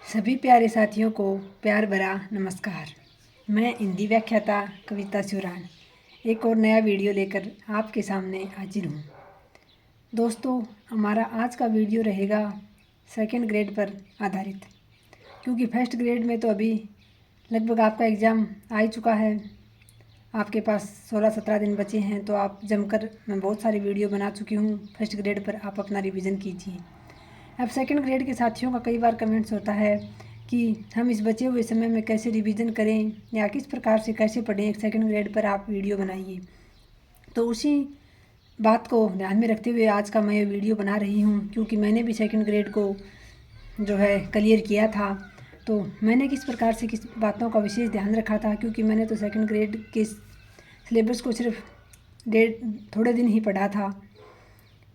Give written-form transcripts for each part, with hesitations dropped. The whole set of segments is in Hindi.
सभी प्यारे साथियों को प्यार भरा नमस्कार। मैं हिंदी व्याख्याता कविता सुरान एक और नया वीडियो लेकर आपके सामने हाजिर हूँ। दोस्तों, हमारा आज का वीडियो रहेगा सेकंड ग्रेड पर आधारित, क्योंकि फर्स्ट ग्रेड में तो अभी लगभग आपका एग्ज़ाम आ ही चुका है। आपके पास 16-17 दिन बचे हैं, तो आप जमकर मैं बहुत सारी वीडियो बना चुकी हूँ। फर्स्ट ग्रेड पर आप अपना रिवीजन कीजिए। अब सेकंड ग्रेड के साथियों का कई बार कमेंट्स होता है कि हम इस बचे हुए समय में कैसे रिवीजन करें या किस प्रकार से कैसे पढ़ें। सेकंड ग्रेड पर आप वीडियो बनाइए। तो उसी बात को ध्यान में रखते हुए आज का मैं वीडियो बना रही हूँ, क्योंकि मैंने भी सेकंड ग्रेड को जो है क्लियर किया था। तो मैंने किस प्रकार से किस बातों का विशेष ध्यान रखा था, क्योंकि मैंने तो सेकंड ग्रेड के सिलेबस को सिर्फ थोड़े दिन ही पढ़ा था।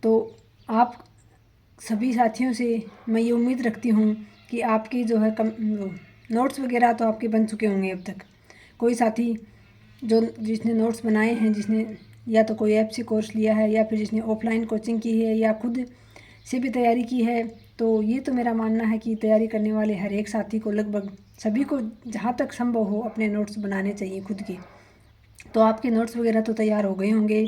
तो आप सभी साथियों से मैं ये उम्मीद रखती हूँ कि आपकी जो है नोट्स वगैरह तो आपके बन चुके होंगे अब तक। कोई साथी जिसने नोट्स बनाए हैं, जिसने या तो कोई ऐप से कोर्स लिया है या फिर जिसने ऑफलाइन कोचिंग की है या खुद से भी तैयारी की है, तो ये तो मेरा मानना है कि तैयारी करने वाले हर एक साथी को लगभग सभी को जहाँ तक संभव हो अपने नोट्स बनाने चाहिए खुद के। तो आपके नोट्स वगैरह तो तैयार हो गए होंगे।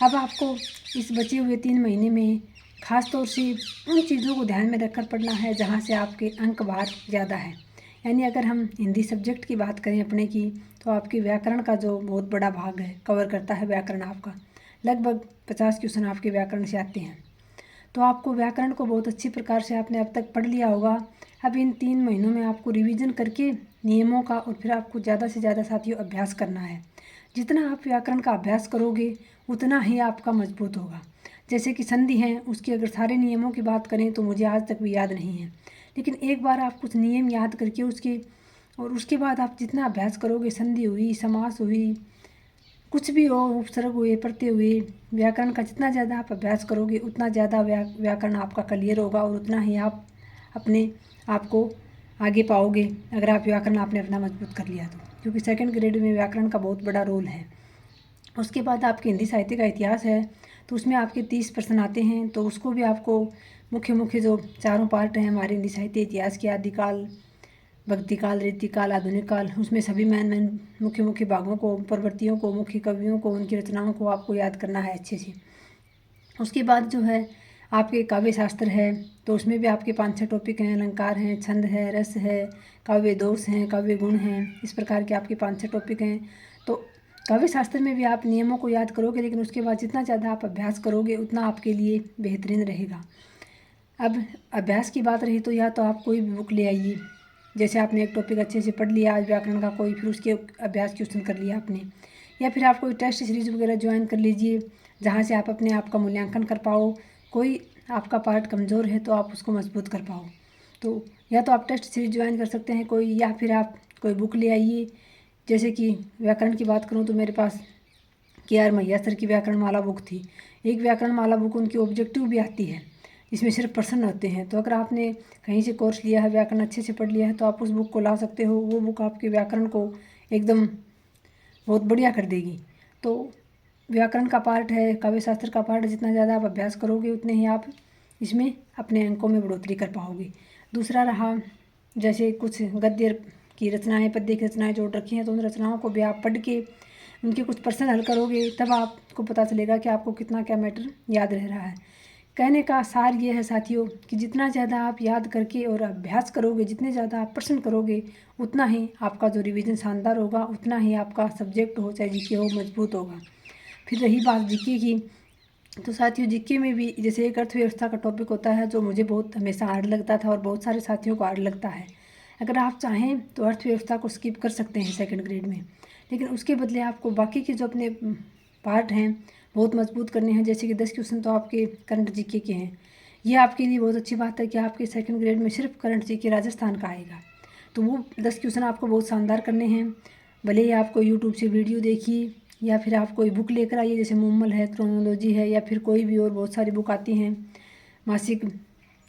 अब आपको इस बचे हुए 3 महीने में ख़ास तौर से उन चीज़ों को ध्यान में रखकर पढ़ना है जहाँ से आपके अंक भार ज़्यादा है। यानी अगर हम हिंदी सब्जेक्ट की बात करें अपने की, तो आपके व्याकरण का जो बहुत बड़ा भाग है कवर करता है व्याकरण आपका। लगभग 50 क्वेश्चन आपके व्याकरण से आते हैं। तो आपको व्याकरण को बहुत अच्छी प्रकार से आपने अब तक पढ़ लिया होगा। अब इन 3 महीनों में आपको रिवीजन करके नियमों का और फिर आपको ज़्यादा से ज़्यादा साथियों अभ्यास करना है। जितना आप व्याकरण का अभ्यास करोगे उतना ही आपका मजबूत होगा। जैसे कि संधि हैं, उसके अगर सारे नियमों की बात करें तो मुझे आज तक भी याद नहीं है, लेकिन एक बार आप कुछ नियम याद करके उसके बाद आप जितना अभ्यास करोगे, संधि हुई, समास हुई, कुछ भी हो, उपसर्ग हुए, प्रत्यय हुए, व्याकरण का जितना ज़्यादा आप अभ्यास करोगे उतना ज़्यादा व्याकरण आपका क्लियर होगा और उतना ही आप अपने आप को आगे पाओगे, अगर आप व्याकरण आपने अपना मजबूत कर लिया तो। क्योंकि सेकंड ग्रेड में व्याकरण का बहुत बड़ा रोल है। उसके बाद आपके हिंदी साहित्य का इतिहास है, तो उसमें आपके 30 प्रश्न आते हैं। तो उसको भी आपको मुख्य जो चारों पार्ट हैं हमारे हिंदी साहित्य इतिहास के, आदिकाल, भक्तिकाल, रीतिकाल, आधुनिक काल, उसमें सभी मेन मुख्य भागों को, प्रवृत्तियों को, मुख्य कवियों को, उनकी रचनाओं को आपको याद करना है अच्छे से। उसके बाद जो है आपके काव्य शास्त्र है, तो उसमें भी आपके 5-6 टॉपिक हैं। अलंकार हैं, छंद है, रस है, काव्य दोष हैं, काव्य गुण हैं, इस प्रकार के आपके 5-6 टॉपिक हैं। तो काव्य शास्त्र में भी आप नियमों को याद करोगे, लेकिन उसके बाद जितना ज़्यादा आप अभ्यास करोगे उतना आपके लिए बेहतरीन रहेगा। अब अभ्यास की बात रही तो या तो आप कोई भी बुक ले आइए। जैसे आपने एक टॉपिक अच्छे से पढ़ लिया आज व्याकरण का कोई, फिर उसके अभ्यास क्वेश्चन कर लिया आपने, या फिर आप कोई टेस्ट सीरीज वगैरह ज्वाइन कर लीजिए जहाँ से आप अपने आप का मूल्यांकन कर पाओ। कोई आपका पार्ट कमज़ोर है तो आप उसको मजबूत कर पाओ। तो या तो आप टेस्ट सीरीज ज्वाइन कर सकते हैं कोई, या फिर आप कोई बुक ले आइए। जैसे कि व्याकरण की बात करूँ तो मेरे पास KR मैया सर की व्याकरण माला बुक थी। एक व्याकरण माला बुक उनकी ऑब्जेक्टिव भी आती है, इसमें सिर्फ प्रश्न होते हैं। तो अगर आपने कहीं से कोर्स लिया है, व्याकरण अच्छे से पढ़ लिया है, तो आप उस बुक को ला सकते हो। वो बुक आपके व्याकरण को एकदम बहुत बढ़िया कर देगी। तो व्याकरण का पार्ट है, काव्य शास्त्र का पार्ट है, जितना ज़्यादा आप अभ्यास करोगे उतने ही आप इसमें अपने अंकों में बढ़ोतरी कर पाओगे। दूसरा रहा, जैसे कुछ गद्य की रचनाएं, पद्य की रचनाएं जोड़ रखी हैं, तो उन रचनाओं को भी आप पढ़ के उनके कुछ प्रश्न हल करोगे, तब आपको पता चलेगा कि आपको कितना क्या मैटर याद रह रहा है। कहने का सार ये है साथियों कि जितना ज़्यादा आप याद करके और अभ्यास करोगे, जितने ज़्यादा आप प्रश्न करोगे, उतना ही आपका जो रिवीजन शानदार होगा, उतना ही आपका सब्जेक्ट हो चाहे जीके हो मजबूत होगा। फिर रही बात जीके की, तो साथियों जीके में भी जैसे एक अर्थव्यवस्था का टॉपिक होता है जो मुझे बहुत हमेशा हार्ड लगता था और बहुत सारे साथियों को हार्ड लगता है। अगर आप चाहें तो अर्थव्यवस्था को स्किप कर सकते हैं सेकंड ग्रेड में, लेकिन उसके बदले आपको बाकी के जो अपने पार्ट हैं बहुत मजबूत करने हैं। जैसे कि 10 क्वेश्चन तो आपके करंट जीके के हैं। ये आपके लिए बहुत अच्छी बात है कि आपके सेकंड ग्रेड में सिर्फ करंट जीके राजस्थान का आएगा। तो वो 10 क्वेश्चन आपको बहुत शानदार करने हैं। भले ही आपको यूट्यूब से वीडियो देखिए या फिर आप कोई बुक लेकर आइए, जैसे मुम्मल है, क्रोनोलॉजी है, या फिर कोई भी और बहुत सारी बुक आती हैं, मासिक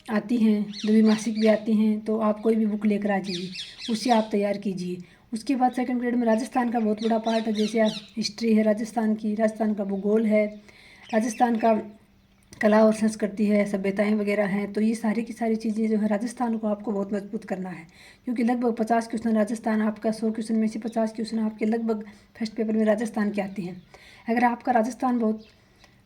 आती हैं, द्विमासिक भी आती हैं। तो आप कोई भी बुक लेकर आ जाइए, उससे आप तैयार कीजिए। उसके बाद सेकंड ग्रेड में राजस्थान का बहुत बड़ा पार्ट है। जैसे हिस्ट्री है राजस्थान की, राजस्थान का भूगोल है, राजस्थान का कला और संस्कृति है, सभ्यताएं वगैरह हैं, तो ये सारी की सारी चीज़ें जो है राजस्थान को आपको बहुत मजबूत करना है। क्योंकि लगभग 50 क्वेश्चन राजस्थान आपका, 100 क्वेश्चन में से 50 क्वेश्चन आपके लगभग फर्स्ट पेपर में राजस्थान के आते हैं। अगर आपका राजस्थान बहुत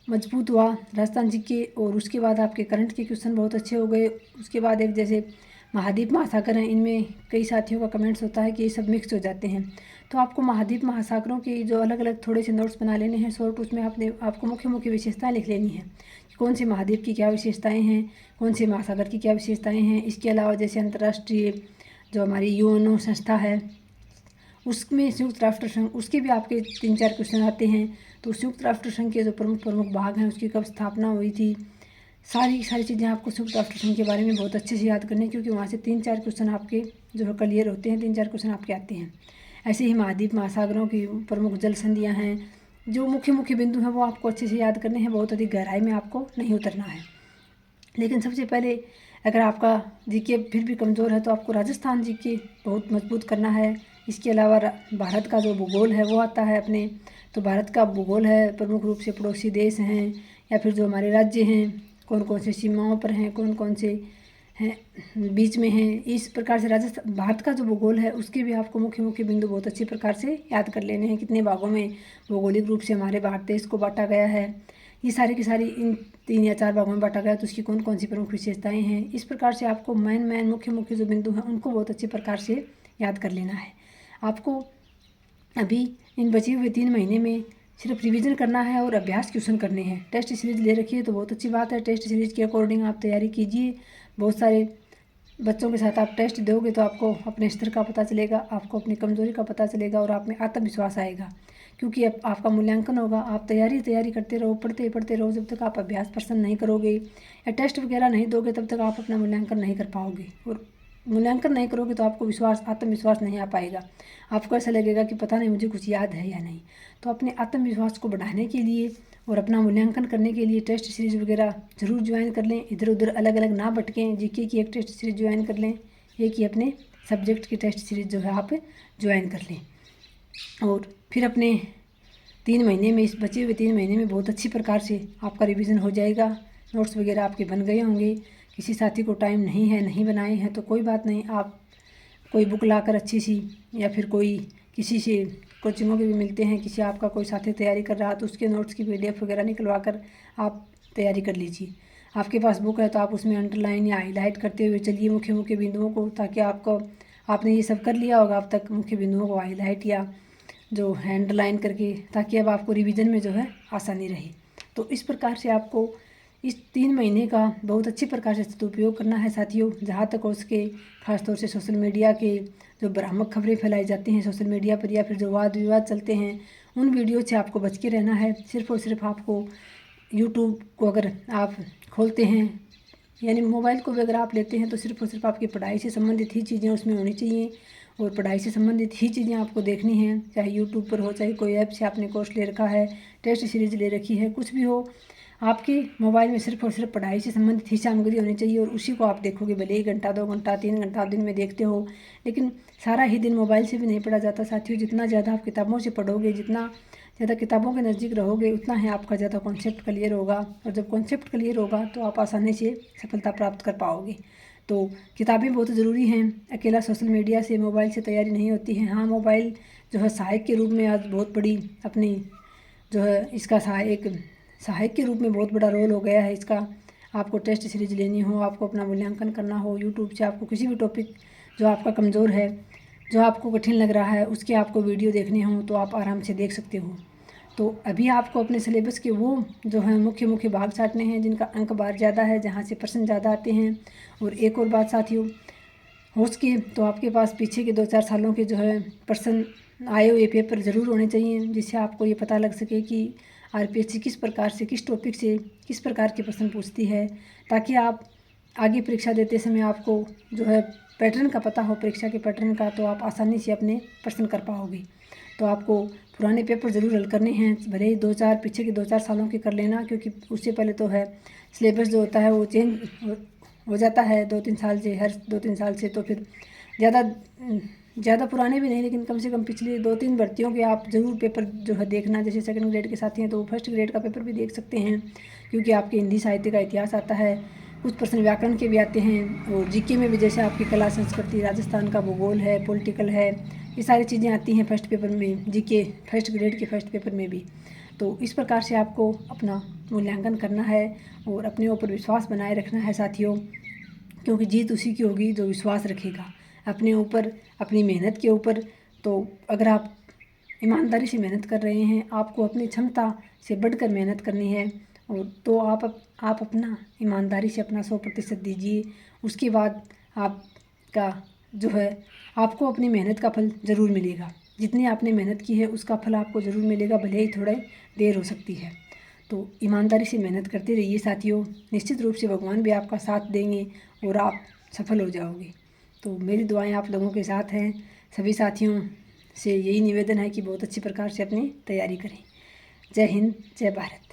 मजबूत हुआ, राजस्थान जी के, और उसके बाद आपके करंट के क्वेश्चन बहुत अच्छे हो गए, उसके बाद एक जैसे महाद्वीप महासागर हैं, इनमें कई साथियों का कमेंट्स होता है कि ये सब मिक्स हो जाते हैं, तो आपको महाद्वीप महासागरों के जो अलग अलग थोड़े से नोट्स बना लेने हैं शॉर्ट, उसमें आपको मुख्य मुख्य विशेषताएं लिख लेनी है कि कौन से महाद्वीप की क्या विशेषताएं हैं, कौन से महासागर की क्या विशेषताएं हैं। इसके अलावा जैसे अंतर्राष्ट्रीय जो हमारी यूएनओ संस्था है, उसमें संयुक्त राष्ट्र संघ, उसके भी आपके 3-4 क्वेश्चन आते हैं। तो संयुक्त राष्ट्र संघ के जो प्रमुख भाग हैं, उसकी कब स्थापना हुई थी, सारी चीज़ें आपको संयुक्त राष्ट्र संघ के बारे में बहुत अच्छे से याद करनी है, क्योंकि वहाँ से 3-4 क्वेश्चन आपके जो है क्लियर होते हैं, 3-4 क्वेश्चन आपके आते हैं। ऐसे ही महाद्वीप महासागरों की प्रमुख जल संधियाँ हैं, जो मुख्य बिंदु हैं वो आपको अच्छे से याद करने हैं, बहुत अधिक गहराई में आपको नहीं उतरना है। लेकिन सबसे पहले अगर आपका जीके फिर भी कमज़ोर है तो आपको राजस्थान जीके बहुत मजबूत करना है। इसके अलावा भारत का जो भूगोल है वो आता है अपने, तो भारत का भूगोल है प्रमुख रूप से पड़ोसी देश हैं या फिर जो हमारे राज्य हैं, कौन कौन से सीमाओं पर हैं, कौन कौन से हैं बीच में हैं, इस प्रकार से राजस्थान भारत का जो भूगोल है उसके भी आपको मुख्य बिंदु बहुत अच्छी प्रकार से याद कर लेने हैं। कितने भागों में भौगोलिक रूप से हमारे भारत देश को बांटा गया है, ये सारी की सारी इन 3 या 4 भागों में बांटा गया, तो उसकी कौन कौन सी प्रमुख विशेषताएं हैं। इस प्रकार से आपको मेन मुख्य जो बिंदु हैं उनको बहुत अच्छे प्रकार से याद कर लेना है। आपको अभी इन बचे हुए 3 महीने में सिर्फ रिवीजन करना है और अभ्यास क्वेश्चन करने हैं। टेस्ट सीरीज ले रखी है तो बहुत अच्छी बात है, टेस्ट सीरीज के अकॉर्डिंग आप तैयारी कीजिए। बहुत सारे बच्चों के साथ आप टेस्ट दोगे तो आपको अपने स्तर का पता चलेगा, आपको अपनी कमजोरी का पता चलेगा और आप में आत्मविश्वास आएगा। क्योंकि अब आपका मूल्यांकन होगा, आप तैयारी करते रहो, पढ़ते रहो, जब तक आप अभ्यास प्रश्न नहीं करोगे या टेस्ट वगैरह नहीं दोगे तब तक आप अपना मूल्यांकन नहीं कर पाओगे। और मूल्यांकन नहीं करोगे तो आपको आत्मविश्वास नहीं आ पाएगा, आपको ऐसा लगेगा कि पता नहीं मुझे कुछ याद है या नहीं। तो अपने आत्मविश्वास को बढ़ाने के लिए और अपना मूल्यांकन करने के लिए टेस्ट सीरीज वगैरह ज़रूर ज्वाइन कर लें। इधर उधर अलग अलग ना भटकें, जीके की एक टेस्ट सीरीज ज्वाइन कर लें, एक ही अपने सब्जेक्ट की टेस्ट सीरीज जो है आप ज्वाइन कर लें। और फिर अपने 3 महीने में, इस बचे हुए 3 महीने में बहुत अच्छी प्रकार से आपका रिवीजन हो जाएगा। नोट्स वगैरह आपके बन गए होंगे। किसी साथी को टाइम नहीं है, नहीं बनाए हैं तो कोई बात नहीं, आप कोई बुक लाकर अच्छी सी, या फिर कोई किसी से कोचिंगों के भी मिलते हैं, किसी आपका कोई साथी तैयारी कर रहा तो उसके नोट्स की PDF वगैरह निकलवा कर आप तैयारी कर लीजिए। आपके पास बुक है तो आप उसमें अंडरलाइन या हाईलाइट करते हुए चलिए मुख्य बिंदुओं को, ताकि आपने ये सब कर लिया होगा अब तक, मुख्य बिंदुओं को हाईलाइट या जो है अंडरलाइन करके, ताकि अब आपको रिवीजन में जो है आसानी रहे। तो इस प्रकार से आपको इस 3 महीने का बहुत अच्छी प्रकार से सदुपयोग करना है साथियों। जहाँ तक हो सके, खासतौर से सोशल मीडिया के जो भ्रामक खबरें फैलाई जाती हैं सोशल मीडिया पर, या फिर जो वाद विवाद चलते हैं, उन वीडियो से आपको बच के रहना है। सिर्फ और सिर्फ आपको यूट्यूब को अगर आप खोलते हैं, यानी मोबाइल को भी अगर आप लेते हैं, तो सिर्फ और सिर्फ आपकी पढ़ाई से संबंधित ही चीज़ें उसमें होनी चाहिए और पढ़ाई से संबंधित ही चीज़ें आपको देखनी हैं। चाहे यूट्यूब पर हो, चाहे कोई ऐप से आपने कोर्स ले रखा है, टेस्ट सीरीज ले रखी है, कुछ भी हो, आपके मोबाइल में सिर्फ और सिर्फ पढ़ाई से संबंधित ही सामग्री होनी चाहिए और उसी को आप देखोगे। भले 1 घंटा, 2 घंटा, 3 घंटा आप दिन में देखते हो, लेकिन सारा ही दिन मोबाइल से भी नहीं पढ़ा जाता साथियों। जितना ज़्यादा आप किताबों से पढ़ोगे, जितना ज़्यादा किताबों के नज़दीक रहोगे, उतना ही आपका ज़्यादा कॉन्सेप्ट क्लियर होगा, और जब कॉन्सेप्ट क्लियर होगा तो आप आसानी से सफलता प्राप्त कर पाओगे। तो किताबें बहुत ज़रूरी हैं। अकेला सोशल मीडिया से, मोबाइल से तैयारी नहीं होती है। हाँ, मोबाइल जो है सहायक के रूप में आज बहुत बड़ी अपनी जो है इसका सहायक के रूप में बहुत बड़ा रोल हो गया है इसका। आपको टेस्ट सीरीज लेनी हो, आपको अपना मूल्यांकन करना हो, यूट्यूब से आपको किसी भी टॉपिक जो आपका कमज़ोर है, जो आपको कठिन लग रहा है, उसके आपको वीडियो देखने हो तो आप आराम से देख सकते हो। तो अभी आपको अपने सिलेबस के वो जो है मुख्य भाग छांटने हैं जिनका अंक बार ज़्यादा है, जहाँ से प्रश्न ज़्यादा आते हैं। और एक और बात साथियों, हो सके तो आपके पास पीछे के 2-4 सालों के जो है प्रश्न आए हुए पेपर ज़रूर होने चाहिए, जिससे आपको ये पता लग सके कि RPSC किस प्रकार से, किस टॉपिक से किस प्रकार के प्रश्न पूछती है, ताकि आप आगे परीक्षा देते समय आपको जो है पैटर्न का पता हो, परीक्षा के पैटर्न का, तो आप आसानी से अपने प्रश्न कर पाओगे। तो आपको पुराने पेपर ज़रूर हल करने हैं, भले ही 2-4 पीछे के 2-4 सालों के कर लेना, क्योंकि उससे पहले तो है सिलेबस जो होता है वो चेंज हो जाता है 2-3 साल से, हर 2-3 साल से। तो फिर ज़्यादा पुराने भी नहीं, लेकिन कम से कम पिछले 2-3 भर्तियों के आप ज़रूर पेपर जो है देखना। जैसे सेकंड ग्रेड के साथी हैं तो वो फर्स्ट ग्रेड का पेपर भी देख सकते हैं, क्योंकि आपके हिंदी साहित्य का इतिहास आता है, कुछ प्रश्न व्याकरण के भी आते हैं, और जीके में भी जैसे आपकी कला संस्कृति, राजस्थान का भूगोल है, पॉलिटिकल है, ये सारी चीज़ें आती हैं फर्स्ट पेपर में, जीके फर्स्ट ग्रेड के फर्स्ट पेपर में भी। तो इस प्रकार से आपको अपना मूल्यांकन करना है और अपने ऊपर विश्वास बनाए रखना है साथियों, क्योंकि जीत उसी की होगी जो विश्वास रखेगा अपने ऊपर, अपनी मेहनत के ऊपर। तो अगर आप ईमानदारी से मेहनत कर रहे हैं, आपको अपनी क्षमता से बढ़कर मेहनत करनी है, और तो आप अपना ईमानदारी से अपना 100% दीजिए। उसके बाद आपका जो है, आपको अपनी मेहनत का फल ज़रूर मिलेगा। जितनी आपने मेहनत की है उसका फल आपको ज़रूर मिलेगा, भले ही थोड़ा देर हो सकती है। तो ईमानदारी से मेहनत करते रहिए साथियों, निश्चित रूप से भगवान भी आपका साथ देंगे और आप सफल हो जाओगे। तो मेरी दुआएं आप लोगों के साथ हैं। सभी साथियों से यही निवेदन है कि बहुत अच्छी प्रकार से अपनी तैयारी करें। जय हिंद, जय भारत।